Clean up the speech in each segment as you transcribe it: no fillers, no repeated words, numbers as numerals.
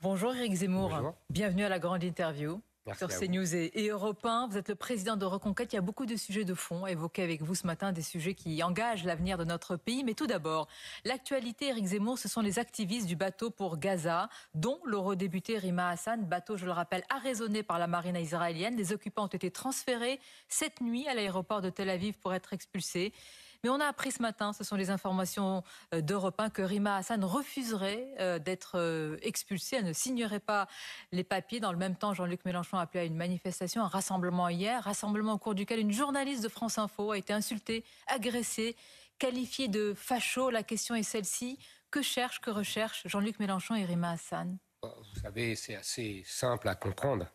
Bonjour Éric Zemmour, Bonjour. bienvenue à la grande interview Merci sur à vous. CNews et Europe 1. Vous êtes le président de Reconquête, il y a beaucoup de sujets de fond à évoquer avec vous ce matin, des sujets qui engagent l'avenir de notre pays. Mais tout d'abord, l'actualité, Éric Zemmour, ce sont les activistes du bateau pour Gaza, dont l'eurodéputé Rima Hassan, bateau, je le rappelle, arraisonné par la marine israélienne. Les occupants ont été transférés cette nuit à l'aéroport de Tel Aviv pour être expulsés. Mais on a appris ce matin, ce sont les informations d'Europe 1, que Rima Hassan refuserait d'être expulsée. Elle ne signerait pas les papiers. Dans le même temps, Jean-Luc Mélenchon a appelé à une manifestation, un rassemblement hier, rassemblement au cours duquel une journaliste de France Info a été insultée, agressée, qualifiée de facho. La question est celle-ci. Que recherchent Jean-Luc Mélenchon et Rima Hassan? Vous savez, c'est assez simple à comprendre.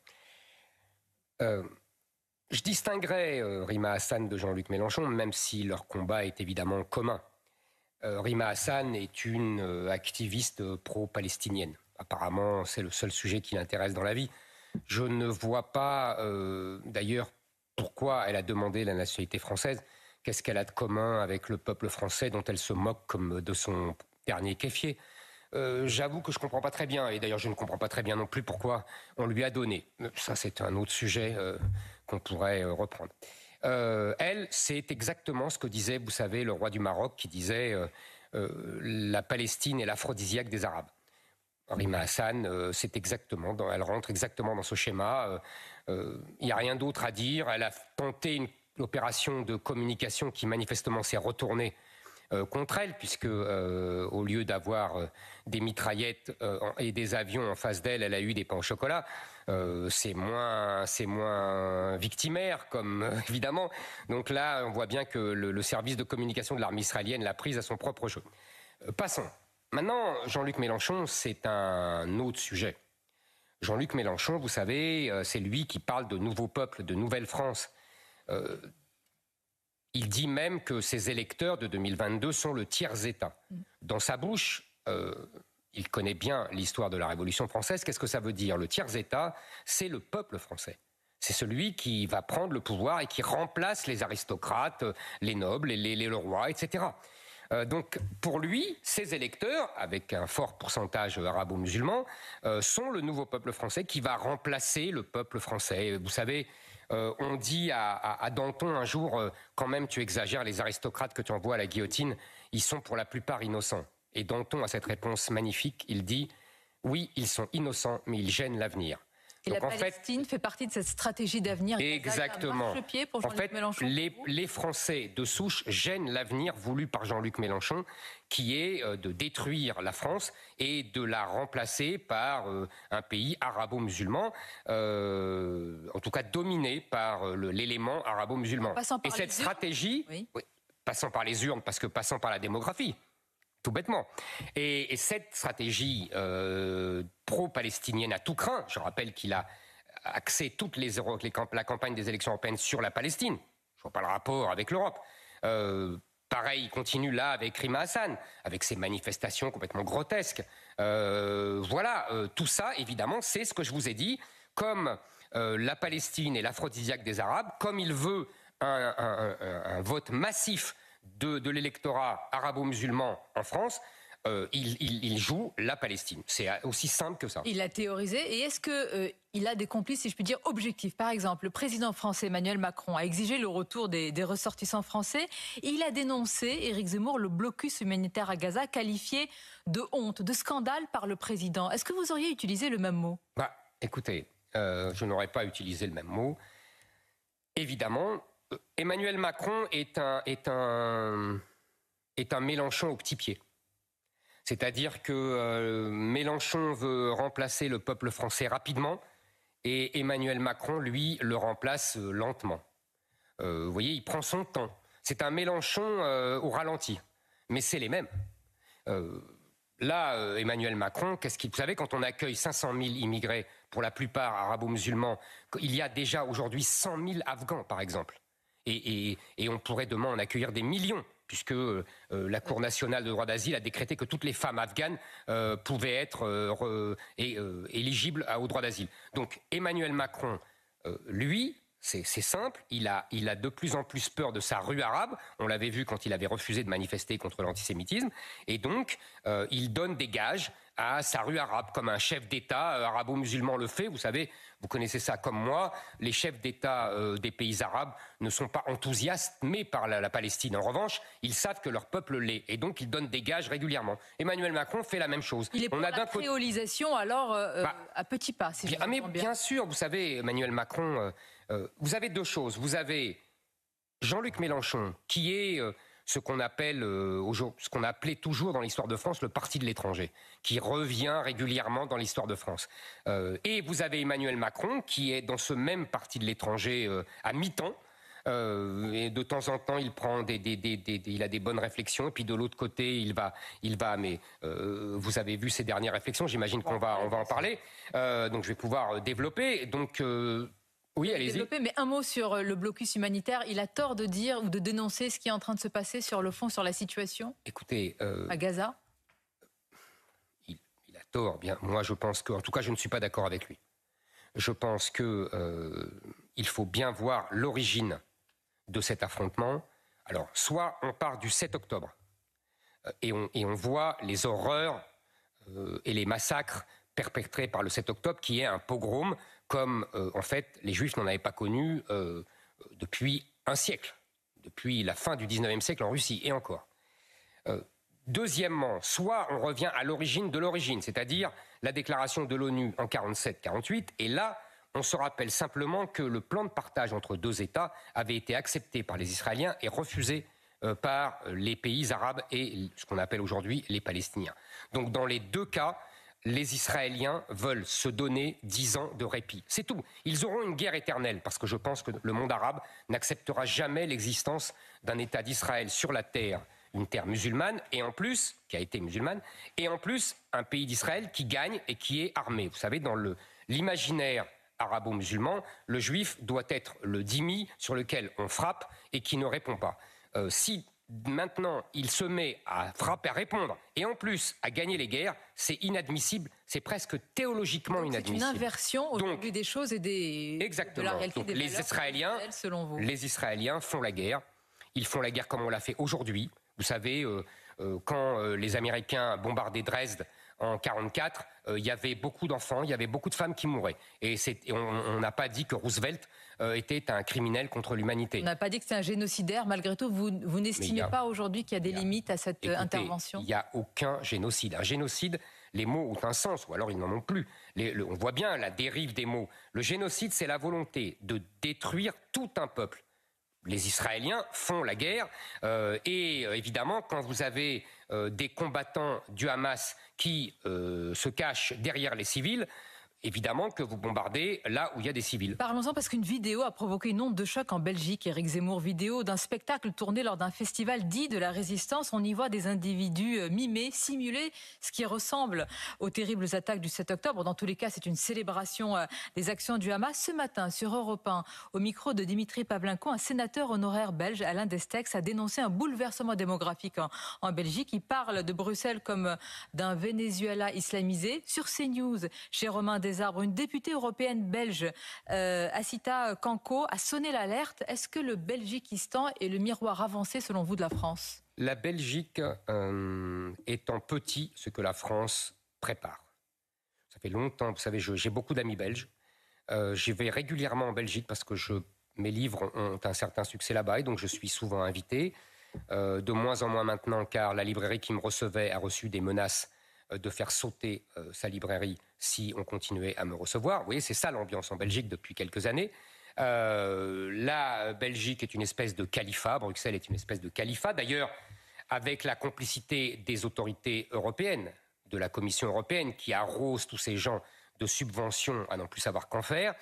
Je distinguerais Rima Hassan de Jean-Luc Mélenchon, même si leur combat est évidemment commun. Rima Hassan est une activiste pro-palestinienne. Apparemment, c'est le seul sujet qui l'intéresse dans la vie. Je ne vois pas, d'ailleurs, pourquoi elle a demandé la nationalité française. Qu'est-ce qu'elle a de commun avec le peuple français dont elle se moque comme de son dernier kéfier? J'avoue que je ne comprends pas très bien, et d'ailleurs je ne comprends pas très bien non plus pourquoi on lui a donné. Ça, c'est un autre sujet qu'on pourrait reprendre. Elle, c'est exactement ce que disait, vous savez, le roi du Maroc, qui disait la Palestine est l'aphrodisiaque des Arabes. Rima Hassan, elle rentre exactement dans ce schéma. Il n'y a rien d'autre à dire. Elle a tenté une opération de communication qui manifestement s'est retournée contre elle, puisque au lieu d'avoir des mitraillettes et des avions en face d'elle, elle a eu des pains au chocolat. C'est moins victimaire, comme évidemment. Donc là, on voit bien que le service de communication de l'armée israélienne l'a prise à son propre jeu. Passons. Maintenant, Jean-Luc Mélenchon, c'est un autre sujet. Jean-Luc Mélenchon, vous savez, c'est lui qui parle de nouveau peuple, de nouvelle France. Il dit même que ses électeurs de 2022 sont le tiers-État. Dans sa bouche, il connaît bien l'histoire de la Révolution française. Qu'est-ce que ça veut dire? Le tiers-État, c'est le peuple français. C'est celui qui va prendre le pouvoir et qui remplace les aristocrates, les nobles, le roi, etc. Donc, pour lui, ses électeurs, avec un fort pourcentage arabo-musulman, sont le nouveau peuple français qui va remplacer le peuple français. Vous savez, on dit à Danton un jour, quand même tu exagères, les aristocrates que tu envoies à la guillotine, ils sont pour la plupart innocents. Et Danton a cette réponse magnifique, il dit, oui, ils sont innocents, mais ils gênent l'avenir. Et donc, la Palestine fait partie de cette stratégie d'avenir. Exactement. En fait, les Français de souche gênent l'avenir voulu par Jean-Luc Mélenchon, qui est de détruire la France et de la remplacer par un pays arabo-musulman, en tout cas dominé par l'élément arabo-musulman. Et cette stratégie, passant par les urnes, parce que passant par la démographie, tout bêtement. Et cette stratégie pro-palestinienne à tout craint, je rappelle qu'il a axé toute la campagne des élections européennes sur la Palestine. Je ne vois pas le rapport avec l'Europe. Pareil, il continue là avec Rima Hassan, avec ses manifestations complètement grotesques. Tout ça, évidemment, c'est ce que je vous ai dit. Comme la Palestine est l'aphrodisiaque des Arabes, comme il veut un vote massif de l'électorat arabo-musulman en France, il joue la Palestine. C'est aussi simple que ça. Il a théorisé. Et est-ce qu'il a des complices, si je puis dire, objectifs? Par exemple, le président français Emmanuel Macron a exigé le retour des ressortissants français. Il a dénoncé, Éric Zemmour, le blocus humanitaire à Gaza, qualifié de honte, de scandale par le président. Est-ce que vous auriez utilisé le même mot? Écoutez, je n'aurais pas utilisé le même mot. Évidemment, Emmanuel Macron est un Mélenchon au petit pied. C'est-à-dire que Mélenchon veut remplacer le peuple français rapidement et Emmanuel Macron, lui, le remplace lentement. Vous voyez, il prend son temps. C'est un Mélenchon au ralenti, mais c'est les mêmes. Emmanuel Macron, vous savez, quand on accueille 500 000 immigrés, pour la plupart arabo-musulmans, il y a déjà aujourd'hui 100 000 Afghans, par exemple. Et on pourrait demain en accueillir des millions, puisque la Cour nationale de droit d'asile a décrété que toutes les femmes afghanes pouvaient être éligibles au droit d'asile. Donc Emmanuel Macron, lui, C'est simple, il a de plus en plus peur de sa rue arabe. On l'avait vu quand il avait refusé de manifester contre l'antisémitisme. Et donc, il donne des gages à sa rue arabe, comme un chef d'État arabo-musulman le fait. Vous savez, vous connaissez ça comme moi, les chefs d'État des pays arabes ne sont pas enthousiasmés par la Palestine. En revanche, ils savent que leur peuple l'est. Et donc, ils donnent des gages régulièrement. Emmanuel Macron fait la même chose. Il est pour la créolisation, alors, à petits pas, si je comprends bien. Bien sûr, vous savez, Emmanuel Macron... vous avez deux choses. Vous avez Jean-Luc Mélenchon, qui est ce qu'on appelait toujours dans l'histoire de France le parti de l'étranger, qui revient régulièrement dans l'histoire de France. Et vous avez Emmanuel Macron, qui est dans ce même parti de l'étranger à mi-temps. Et de temps en temps, il prend il a des bonnes réflexions, et puis de l'autre côté, il va. Mais vous avez vu ses dernières réflexions. J'imagine qu'on va en parler. Donc, je vais pouvoir développer. Donc oui, allez-y. Mais un mot sur le blocus humanitaire. Il a tort de dire ou de dénoncer ce qui est en train de se passer sur le fond, sur la situation. Écoutez, à Gaza. Il a tort. Bien, moi, je pense que, en tout cas, je ne suis pas d'accord avec lui. Je pense que il faut bien voir l'origine de cet affrontement. Alors, soit on part du 7 octobre et on voit les horreurs et les massacres perpétrés par le 7 octobre, qui est un pogrom comme, en fait, les Juifs n'en avaient pas connu depuis un siècle, depuis la fin du 19e siècle en Russie, et encore. Deuxièmement, soit on revient à l'origine de l'origine, c'est-à-dire la déclaration de l'ONU en 47-48, et là, on se rappelle simplement que le plan de partage entre deux États avait été accepté par les Israéliens et refusé par les pays arabes et ce qu'on appelle aujourd'hui les Palestiniens. Donc dans les deux cas, les Israéliens veulent se donner 10 ans de répit. C'est tout. Ils auront une guerre éternelle, parce que je pense que le monde arabe n'acceptera jamais l'existence d'un État d'Israël sur la terre, une terre musulmane, et en plus, qui a été musulmane, et en plus, un pays d'Israël qui gagne et qui est armé. Vous savez, dans l'imaginaire arabo-musulman, le juif doit être le dhimmi sur lequel on frappe et qui ne répond pas. Si maintenant il se met à frapper, à répondre, et en plus à gagner les guerres, c'est inadmissible, c'est presque théologiquement inadmissible. C'est une inversion au-delà des choses et de la réalité. Donc, des les Israéliens, selon vous. Les Israéliens font la guerre. Ils font la guerre comme on l'a fait aujourd'hui. Vous savez, quand les Américains bombardaient Dresde en 1944, il y avait beaucoup d'enfants, il y avait beaucoup de femmes qui mouraient. Et on n'a pas dit que Roosevelt était un criminel contre l'humanité. On n'a pas dit que c'est un génocidaire. Malgré tout, vous n'estimez pas aujourd'hui qu'il y a des limites à cette intervention? Il n'y a aucun génocide. Un génocide, les mots ont un sens, ou alors ils n'en ont plus. On voit bien la dérive des mots. Le génocide, c'est la volonté de détruire tout un peuple. Les Israéliens font la guerre et évidemment, quand vous avez des combattants du Hamas qui se cachent derrière les civils, évidemment que vous bombardez là où il y a des civils. Parlons-en parce qu'une vidéo a provoqué une onde de choc en Belgique. Éric Zemmour, vidéo d'un spectacle tourné lors d'un festival dit de la résistance. On y voit des individus mimer, simuler ce qui ressemble aux terribles attaques du 7 octobre. Dans tous les cas, c'est une célébration des actions du Hamas. Ce matin, sur Europe 1, au micro de Dimitri Pavlenko, un sénateur honoraire belge, Alain Destex, a dénoncé un bouleversement démographique en Belgique. Il parle de Bruxelles comme d'un Venezuela islamisé. Sur CNews, chez Romain Desarbres, une députée européenne belge, Assita Kanko, a sonné l'alerte. Est-ce que le Belgiquistan est le miroir avancé, selon vous, de la France? La Belgique est en petit ce que la France prépare. Ça fait longtemps, vous savez, j'ai beaucoup d'amis belges. J'y vais régulièrement en Belgique parce que mes livres ont un certain succès là-bas et donc je suis souvent invité. De moins en moins maintenant, car la librairie qui me recevait a reçu des menaces de faire sauter sa librairie si on continuait à me recevoir. Vous voyez, c'est ça l'ambiance en Belgique depuis quelques années. La Belgique est une espèce de califat, Bruxelles est une espèce de califat, d'ailleurs avec la complicité des autorités européennes, de la Commission européenne qui arrose tous ces gens de subventions à n'en plus savoir qu'en faire.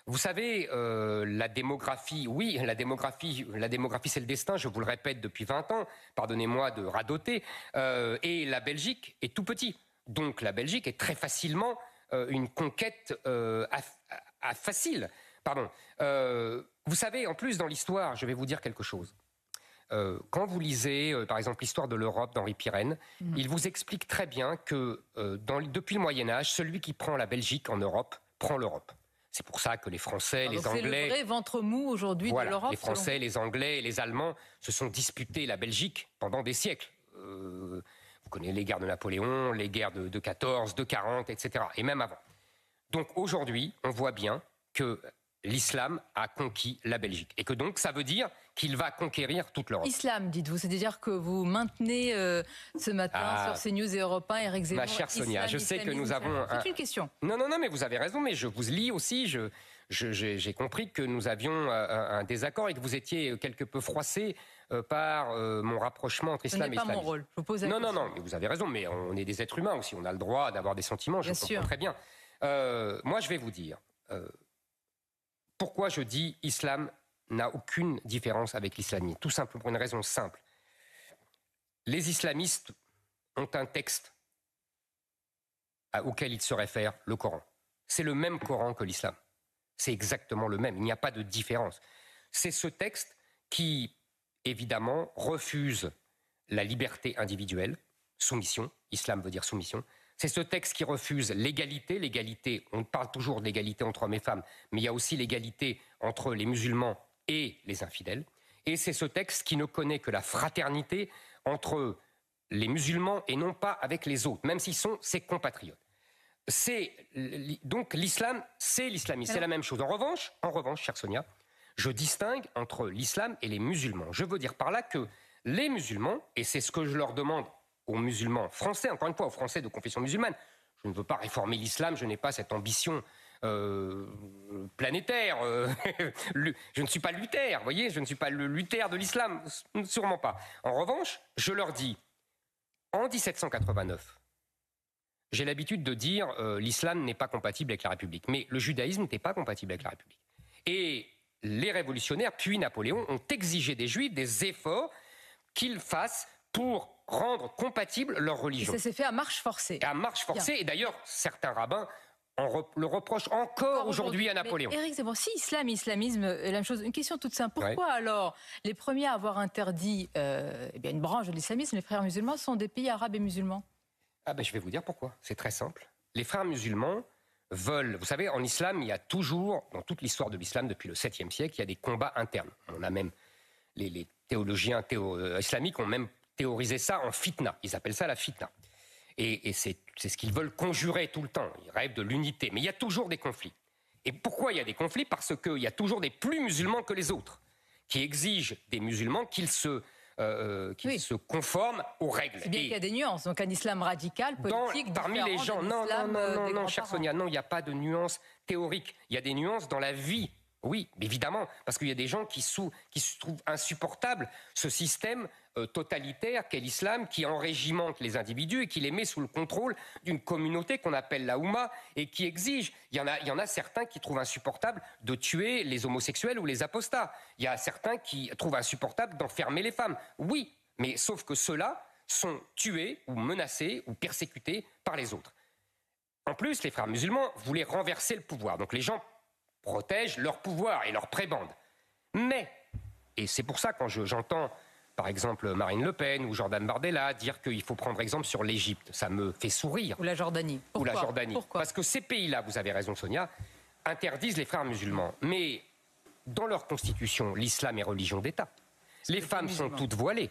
Vous savez, la démographie, oui, la démographie c'est le destin, je vous le répète depuis 20 ans, pardonnez-moi de radoter, et la Belgique est tout petit. Donc la Belgique est très facilement une conquête facile. Pardon. Vous savez, en plus dans l'histoire, je vais vous dire quelque chose. Quand vous lisez, par exemple, l'histoire de l'Europe d'Henri Pirenne, il vous explique très bien que depuis le Moyen-Âge, celui qui prend la Belgique en Europe, prend l'Europe. C'est pour ça que les Français, les Anglais... C'est le vrai ventre mou aujourd'hui de l'Europe. Les Français, les Anglais et les Allemands se sont disputés la Belgique pendant des siècles. Vous connaissez les guerres de Napoléon, les guerres de 14, de 40, etc. Et même avant. Donc aujourd'hui, on voit bien que l'islam a conquis la Belgique. Et que donc, ça veut dire qu'il va conquérir toute l'Europe. Islam, dites-vous, c'est-à-dire que vous maintenez ce matin sur CNews et Europe 1, Éric Zemmour. Ma chère Sonia, je sais que nous avons... C'est une question. Non, mais vous avez raison, mais je vous lis aussi, j'ai compris que nous avions un désaccord et que vous étiez quelque peu froissé par mon rapprochement entre islam et islamisme. Ce n'est pas mon rôle, je vous pose la question. Non, mais vous avez raison, mais on est des êtres humains aussi, on a le droit d'avoir des sentiments, je comprends très bien. Moi, je vais vous dire... Pourquoi je dis islam n'a aucune différence avec l'islamisme? Tout simplement pour une raison simple. Les islamistes ont un texte auquel ils se réfèrent, le Coran. C'est le même Coran que l'islam. C'est exactement le même, il n'y a pas de différence. C'est ce texte qui, évidemment, refuse la liberté individuelle, soumission, islam veut dire soumission. C'est ce texte qui refuse l'égalité. L'égalité, on parle toujours de l'égalité entre hommes et femmes, mais il y a aussi l'égalité entre les musulmans et les infidèles. Et c'est ce texte qui ne connaît que la fraternité entre les musulmans et non pas avec les autres, même s'ils sont ses compatriotes. Donc l'islam, c'est l'islamisme, c'est la même chose. En revanche, chère Sonia, je distingue entre l'islam et les musulmans. Je veux dire par là que les musulmans, et c'est ce que je leur demande aux musulmans français, encore une fois aux Français de confession musulmane. Je ne veux pas réformer l'islam, je n'ai pas cette ambition planétaire. Je ne suis pas Luther, vous voyez, je ne suis pas le Luther de l'islam, sûrement pas. En revanche, je leur dis, en 1789, j'ai l'habitude de dire l'islam n'est pas compatible avec la République, mais le judaïsme n'était pas compatible avec la République. Et les révolutionnaires, puis Napoléon, ont exigé des Juifs des efforts qu'ils fassent pour rendre compatible leur religion. Et ça s'est fait à marche forcée. À marche forcée, et d'ailleurs, certains rabbins le reprochent encore aujourd'hui à Napoléon. Éric Zemmour, si islam et islamisme est la même chose, une question toute simple. Pourquoi alors les premiers à avoir interdit une branche de l'islamisme, les frères musulmans, sont des pays arabes et musulmans? Je vais vous dire pourquoi. C'est très simple. Les frères musulmans veulent... Vous savez, en islam, il y a toujours, dans toute l'histoire de l'islam, depuis le 7e siècle, il y a des combats internes. On a même... Les théologiens islamiques ont même théoriser ça en fitna. Ils appellent ça la fitna. Et c'est ce qu'ils veulent conjurer tout le temps. Ils rêvent de l'unité. Mais il y a toujours des conflits. Et pourquoi il y a des conflits? Parce qu'il y a toujours des plus musulmans que les autres, qui exigent des musulmans qu'ils se conforment aux règles. C'est bien qu'il y a des nuances. Donc un islam radical, politique, parmi les gens. Non, chère Sonia, non, il n'y a pas de nuances théoriques. Il y a des nuances dans la vie. Oui, évidemment, parce qu'il y a des gens qui se trouvent insupportables, ce système totalitaire qu'est l'islam, qui enrégimente les individus et qui les met sous le contrôle d'une communauté qu'on appelle la Oumma et qui exige. Il y en a certains qui trouvent insupportable de tuer les homosexuels ou les apostats. Il y a certains qui trouvent insupportable d'enfermer les femmes. Oui, mais sauf que ceux-là sont tués ou menacés ou persécutés par les autres. En plus, les frères musulmans voulaient renverser le pouvoir. Donc les gens protègent leur pouvoir et leur prébande. Mais, et c'est pour ça quand j'entends par exemple Marine Le Pen ou Jordan Bardella dire qu'il faut prendre exemple sur l'Égypte, ça me fait sourire. Ou la Jordanie. Pourquoi? Pourquoi? Parce que ces pays-là, vous avez raison Sonia, interdisent les frères musulmans. Mais dans leur constitution, l'islam est religion d'État. Les femmes sont toutes voilées.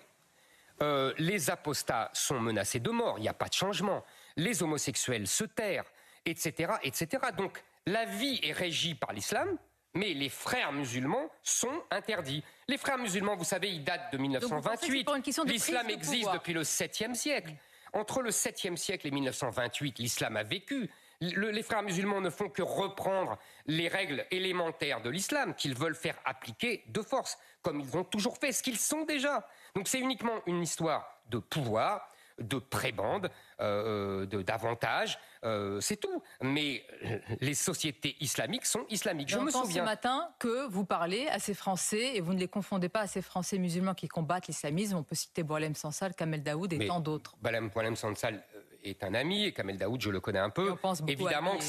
Les apostats sont menacés de mort, il n'y a pas de changement. Les homosexuels se tairent, etc., etc. Donc, la vie est régie par l'islam, mais les frères musulmans sont interdits. Les frères musulmans, vous savez, ils datent de 1928. L'islam existe depuis le 7e siècle. Entre le 7e siècle et 1928, l'islam a vécu. Les frères musulmans ne font que reprendre les règles élémentaires de l'islam qu'ils veulent faire appliquer de force, comme ils ont toujours fait, ce qu'ils sont déjà. Donc c'est uniquement une histoire de pouvoir, de prébande, d'avantages, c'est tout. Mais les sociétés islamiques sont islamiques. Je me souviens ce matin que vous parlez à ces Français, et vous ne les confondez pas à ces Français musulmans qui combattent l'islamisme. On peut citer Boualem Sansal, Kamel Daoud et tant d'autres. Boualem Sansal est un ami, et Kamel Daoud, je le connais un peu. Évidemment que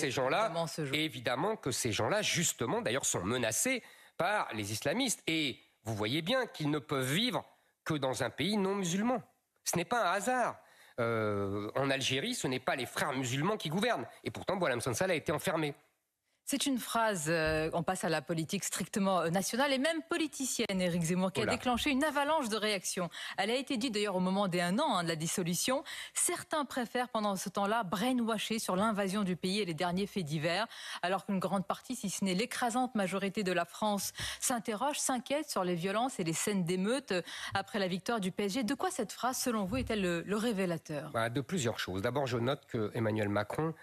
ces gens-là, justement, d'ailleurs, sont menacés par les islamistes. Et vous voyez bien qu'ils ne peuvent vivre que dans un pays non musulman. Ce n'est pas un hasard. En Algérie, ce n'est pas les frères musulmans qui gouvernent. Et pourtant, Boualem Sansal a été enfermé. C'est une phrase, on passe à la politique strictement nationale et même politicienne, Éric Zemmour, qui a déclenché une avalanche de réactions. Elle a été dite d'ailleurs au moment des 1 an de la dissolution. Certains préfèrent pendant ce temps-là brainwasher sur l'invasion du pays et les derniers faits divers, alors qu'une grande partie, si ce n'est l'écrasante majorité de la France, s'interroge, s'inquiète sur les violences et les scènes d'émeutes après la victoire du PSG. De quoi cette phrase, selon vous, est-elle le révélateur ? De plusieurs choses. D'abord, je note que Emmanuel Macron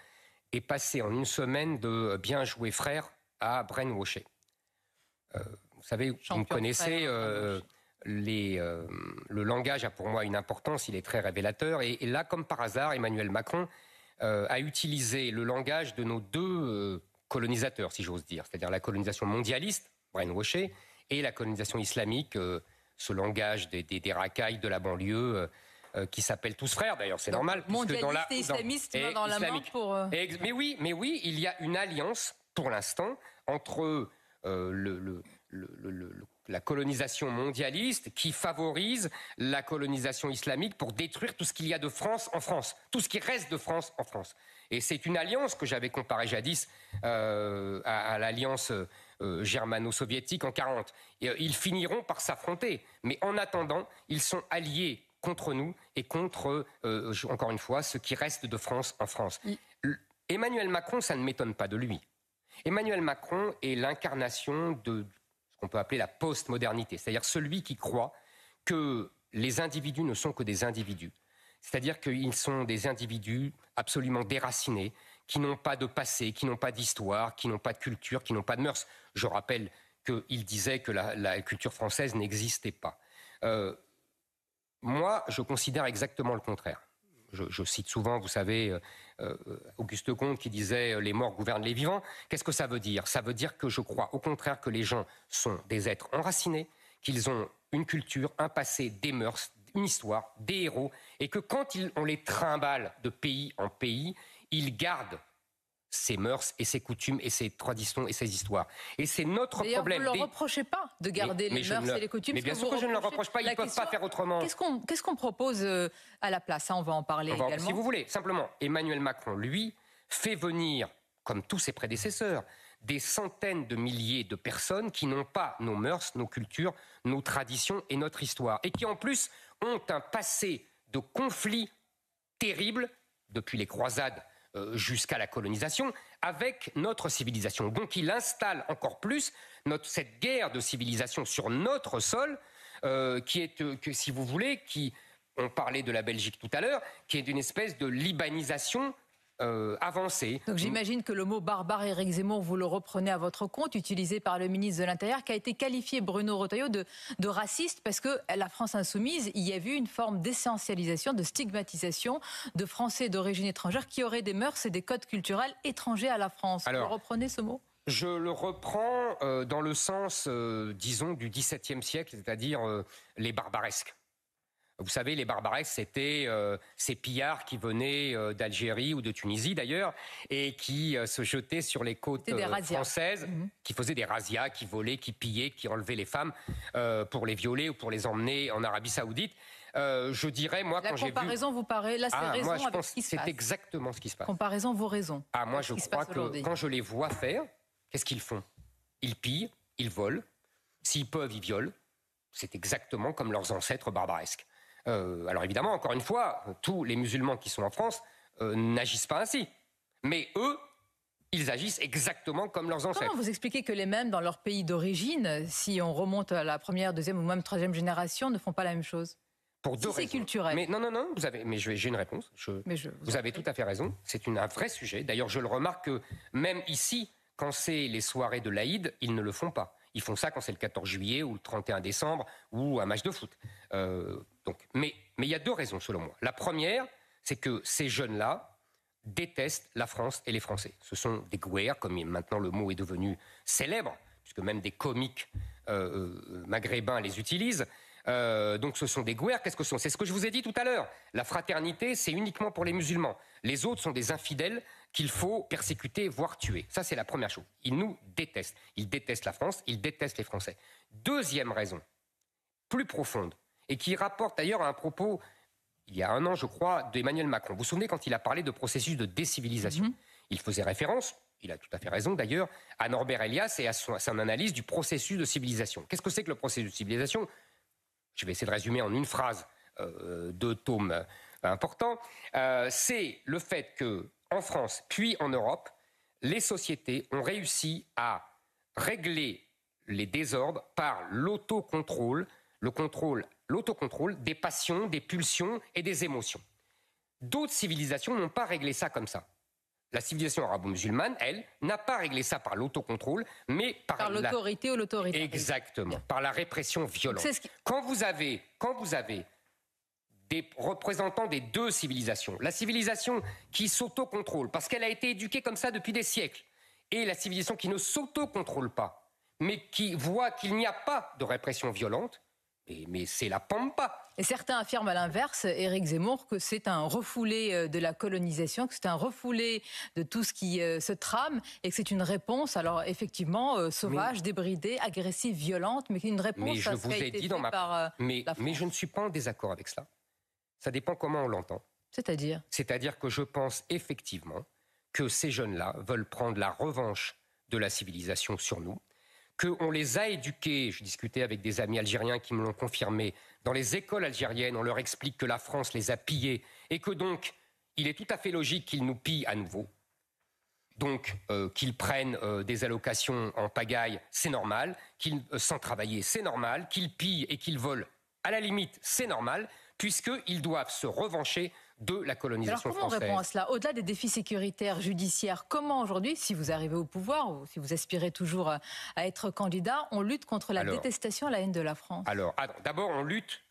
est passé en une semaine de bien jouer frère à brainwasher. Vous savez, vous me connaissez, le langage a pour moi une importance, il est très révélateur. Et là, comme par hasard, Emmanuel Macron a utilisé le langage de nos deux colonisateurs, si j'ose dire, c'est-à-dire la colonisation mondialiste, brainwasher, et la colonisation islamique, ce langage des racailles de la banlieue, qui s'appellent tous frères, d'ailleurs, c'est normal. Mondialiste et islamiste dans la main pour... Mais oui, il y a une alliance, pour l'instant, entre la colonisation mondialiste qui favorise la colonisation islamique pour détruire tout ce qu'il y a de France en France, tout ce qui reste de France en France. Et c'est une alliance que j'avais comparée jadis à l'alliance germano-soviétique en 1940. Ils finiront par s'affronter, mais en attendant, ils sont alliés contre nous et contre, encore une fois, ce qui reste de France en France. Emmanuel Macron, ça ne m'étonne pas de lui. Emmanuel Macron est l'incarnation de ce qu'on peut appeler la post-modernité, c'est-à-dire celui qui croit que les individus ne sont que des individus. C'est-à-dire qu'ils sont des individus absolument déracinés, qui n'ont pas de passé, qui n'ont pas d'histoire, qui n'ont pas de culture, qui n'ont pas de mœurs. Je rappelle qu'il disait que la culture française n'existait pas. Moi, je considère exactement le contraire. Je cite souvent, vous savez, Auguste Comte qui disait « les morts gouvernent les vivants ». Qu'est-ce que ça veut dire ? Ça veut dire que je crois au contraire que les gens sont des êtres enracinés, qu'ils ont une culture, un passé, des mœurs, une histoire, des héros, et que quand on les trimballe de pays en pays, ils gardent ses mœurs et ses coutumes et ses traditions et ses histoires. Et c'est notre problème. Vous ne leur reprochez pas de garder les mœurs et les coutumes. Mais bien sûr que je ne leur reproche pas, ils ne peuvent pas faire autrement. Qu'est-ce qu'on propose à la place ? On va en parler également. Si vous voulez, simplement, Emmanuel Macron, lui, fait venir, comme tous ses prédécesseurs, des centaines de milliers de personnes qui n'ont pas nos mœurs, nos cultures, nos traditions et notre histoire. Et qui en plus ont un passé de conflits terribles depuis les croisades jusqu'à la colonisation, avec notre civilisation. Donc il installe encore plus cette guerre de civilisation sur notre sol, qui est, si vous voulez, on parlait de la Belgique tout à l'heure, qui est une espèce de libanisation avancée. Donc j'imagine que le mot barbare, Éric Zemmour, vous le reprenez à votre compte, utilisé par le ministre de l'Intérieur, qui a été qualifié, Bruno Retailleau, de raciste, parce que la France insoumise, il y a vu une forme d'essentialisation, de stigmatisation de Français d'origine étrangère qui auraient des mœurs et des codes culturels étrangers à la France. Vous reprenez ce mot ? Je le reprends dans le sens, disons, du XVIIe siècle, c'est-à-dire les barbaresques. Vous savez, les barbaresques, c'était ces pillards qui venaient d'Algérie ou de Tunisie d'ailleurs, et qui se jetaient sur les côtes françaises, qui faisaient des razzias, qui volaient, qui pillaient, qui enlevaient les femmes pour les violer ou pour les emmener en Arabie Saoudite. Je dirais, moi, quand j'ai vu... La comparaison vous paraît... Là, c'est raison moi, je avec pense ce qui se c'est passe. Exactement ce qui se passe. Comparaison vaut raison. Moi, je crois que quand je les vois faire, qu'est-ce qu'ils font ? Ils pillent, ils volent. S'ils peuvent, ils violent. C'est exactement comme leurs ancêtres barbaresques. Alors évidemment, encore une fois, tous les musulmans qui sont en France n'agissent pas ainsi. Mais eux, ils agissent exactement comme leurs ancêtres. Comment vous expliquez que les mêmes dans leur pays d'origine, si on remonte à la première, deuxième ou même troisième génération, ne font pas la même chose ? Pour deux raisons. C'est culturel. Mais non, j'ai une réponse. Vous avez tout à fait raison. C'est un vrai sujet. D'ailleurs, je le remarque que même ici, quand c'est les soirées de l'Aïd, ils ne le font pas. Ils font ça quand c'est le 14 juillet ou le 31 décembre ou un match de foot. Mais il y a deux raisons, selon moi. La première, c'est que ces jeunes-là détestent la France et les Français. Ce sont des gouers, comme maintenant le mot est devenu célèbre, puisque même des comiques maghrébins les utilisent. Donc ce sont des gouers. Qu'est-ce que ce sont ? C'est ce que je vous ai dit tout à l'heure. La fraternité, c'est uniquement pour les musulmans. Les autres sont des infidèles qu'il faut persécuter, voire tuer. Ça, c'est la première chose. Ils nous détestent. Ils détestent la France, ils détestent les Français. Deuxième raison, plus profonde, et qui rapporte d'ailleurs à un propos, il y a 1 an, je crois, d'Emmanuel Macron. Vous vous souvenez quand il a parlé de processus de décivilisation ? Il faisait référence, il a tout à fait raison d'ailleurs, à Norbert Elias et à son analyse du processus de civilisation. Qu'est-ce que c'est que le processus de civilisation? Je vais essayer de résumer en une phrase, 2 tomes importants. C'est le fait qu'en France, puis en Europe, les sociétés ont réussi à régler les désordres par l'autocontrôle, l'autocontrôle des passions, des pulsions et des émotions. D'autres civilisations n'ont pas réglé ça comme ça. La civilisation arabo-musulmane, elle, n'a pas réglé ça par l'autocontrôle, mais par l'autorité ou l'autorité. Exactement, par la répression violente. Quand vous avez des représentants des 2 civilisations, la civilisation qui s'autocontrôle, parce qu'elle a été éduquée comme ça depuis des siècles, et la civilisation qui ne s'autocontrôle pas, mais qui voit qu'il n'y a pas de répression violente, mais c'est la pampa. Et certains affirment à l'inverse, Éric Zemmour, que c'est un refoulé de la colonisation, que c'est un refoulé de tout ce qui se trame, et que c'est une réponse, alors effectivement, sauvage, débridée, agressive, violente, mais une réponse à ce qui a été fait par la France. Mais je ne suis pas en désaccord avec cela. Ça dépend comment on l'entend. C'est-à-dire ? C'est-à-dire que je pense effectivement que ces jeunes-là veulent prendre la revanche de la civilisation sur nous, qu'on les a éduqués, je discutais avec des amis algériens qui me l'ont confirmé, dans les écoles algériennes, on leur explique que la France les a pillés et que donc, il est tout à fait logique qu'ils nous pillent à nouveau. Donc, qu'ils prennent des allocations en pagaille, c'est normal. Qu'ils, sans travailler, c'est normal. Qu'ils pillent et qu'ils volent, à la limite, c'est normal, puisqu'ils doivent se revancher de la colonisation française. Alors comment on répond à cela? Au-delà des défis sécuritaires, judiciaires, comment aujourd'hui, si vous arrivez au pouvoir ou si vous aspirez toujours à être candidat, on lutte contre la détestation, la haine de la France? Alors, d'abord on lutte,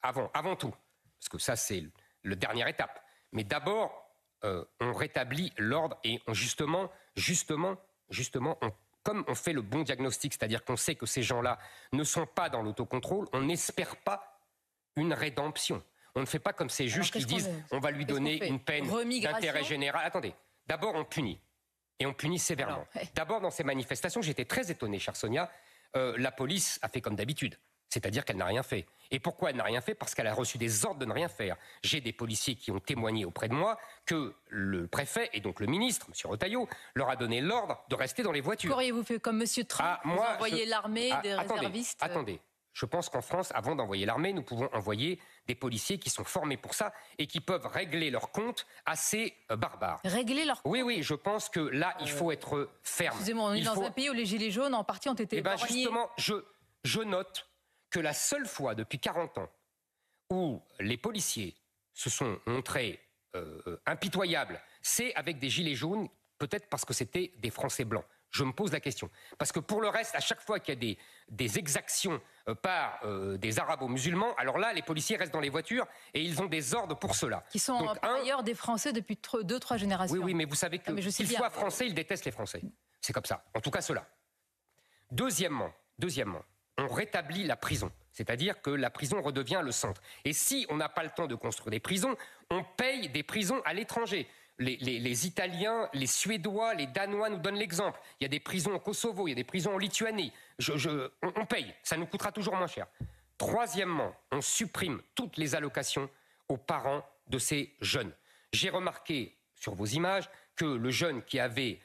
avant tout, parce que ça c'est la dernière étape, mais d'abord on rétablit l'ordre et justement, comme on fait le bon diagnostic, c'est-à-dire qu'on sait que ces gens-là ne sont pas dans l'autocontrôle, on n'espère pas une rédemption. On ne fait pas comme ces juges qui disent on va lui donner une peine d'intérêt général. Attendez, d'abord on punit, et on punit sévèrement. D'abord dans ces manifestations, j'étais très étonné, chère Sonia, la police a fait comme d'habitude, c'est-à-dire qu'elle n'a rien fait. Et pourquoi elle n'a rien fait? Parce qu'elle a reçu des ordres de ne rien faire. J'ai des policiers qui ont témoigné auprès de moi que le préfet, et donc le ministre, M. Retailleau, leur a donné l'ordre de rester dans les voitures. Qu'auriez-vous fait comme M. Trump? Vous envoyez l'armée, des réservistes? Attendez. Je pense qu'en France, avant d'envoyer l'armée, nous pouvons envoyer des policiers qui sont formés pour ça et qui peuvent régler leur compte à ces barbares. Régler leur compte? Oui, je pense que là, il faut être ferme. Excusez-moi, on est dans un pays où les gilets jaunes, en partie, ont été épargnés. Justement, je note que la seule fois depuis 40 ans où les policiers se sont montrés impitoyables, c'est avec des gilets jaunes, peut-être parce que c'était des Français blancs. Je me pose la question. Parce que pour le reste, à chaque fois qu'il y a des exactions par des arabo-musulmans, alors là, les policiers restent dans les voitures et ils ont des ordres pour cela. Qui sont par ailleurs des Français depuis 2-3 générations. Oui, mais vous savez que qu'ils soient français, ils détestent les Français. C'est comme ça. En tout cas, ceux-là. Deuxièmement, on rétablit la prison. C'est-à-dire que la prison redevient le centre. Et si on n'a pas le temps de construire des prisons, on paye des prisons à l'étranger. Les Italiens, les Suédois, les Danois nous donnent l'exemple. Il y a des prisons au Kosovo, il y a des prisons en Lituanie. On paye, ça nous coûtera toujours moins cher. Troisièmement, on supprime toutes les allocations aux parents de ces jeunes. J'ai remarqué sur vos images que le jeune qui avait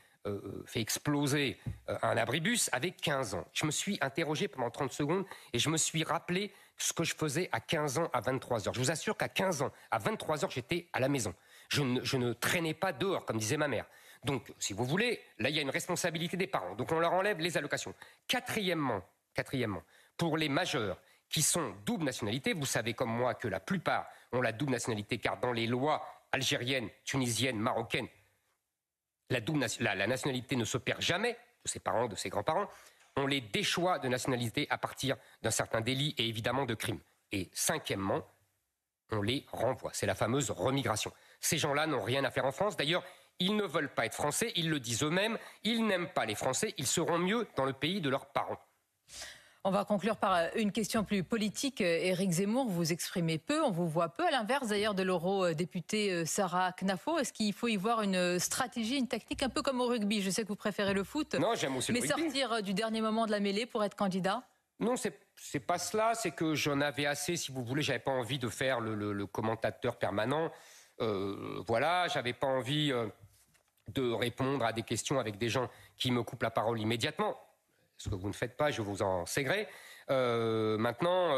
fait exploser un abribus avait 15 ans. Je me suis interrogé pendant 30 secondes et je me suis rappelé ce que je faisais à 15 ans à 23 heures. Je vous assure qu'à 15 ans, à 23 heures, j'étais à la maison. Je ne traînais pas dehors, comme disait ma mère. Donc, si vous voulez, là, il y a une responsabilité des parents. Donc, on leur enlève les allocations. Quatrièmement, pour les majeurs qui sont double nationalité, vous savez comme moi que la plupart ont la double nationalité, car dans les lois algériennes, tunisiennes, marocaines, la nationalité ne se perd jamais de ses parents, de ses grands-parents. On les déchoit de nationalité à partir d'un certain délit et évidemment de crime. Et cinquièmement, on les renvoie. C'est la fameuse remigration. Ces gens-là n'ont rien à faire en France. D'ailleurs, ils ne veulent pas être français, ils le disent eux-mêmes. Ils n'aiment pas les Français, ils seront mieux dans le pays de leurs parents. On va conclure par une question plus politique. Éric Zemmour, vous exprimez peu, on vous voit peu, à l'inverse d'ailleurs de l'eurodéputée Sarah Knafo. Est-ce qu'il faut y voir une stratégie, une tactique, un peu comme au rugby? Je sais que vous préférez le foot. Non, j'aime aussi le rugby. Mais sortir du dernier moment de la mêlée pour être candidat? Non, c'est pas cela. C'est que j'en avais assez, si vous voulez. J'avais pas envie de faire le commentateur permanent. Voilà, j'avais pas envie de répondre à des questions avec des gens qui me coupent la parole immédiatement. Ce que vous ne faites pas, je vous en sais gré. Maintenant,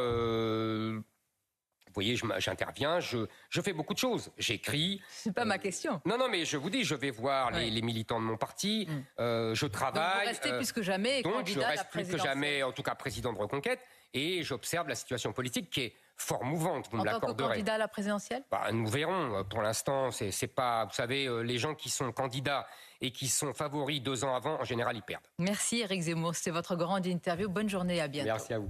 vous voyez, j'interviens, je fais beaucoup de choses. J'écris. C'est pas ma question. Non, mais je vous dis, je vais voir les militants de mon parti, je travaille. Donc vous restez plus que jamais candidat à la présidentielle. Donc je reste plus que jamais, en tout cas, président de Reconquête, et j'observe la situation politique qui est fort mouvante, vous me l'accorderez. En tant que candidat à la présidentielle ? Nous verrons. Pour l'instant, c'est pas... Vous savez, les gens qui sont candidats et qui sont favoris 2 ans avant, en général, ils perdent. Merci Éric Zemmour, c'était votre grande interview. Bonne journée, à bientôt. Merci à vous.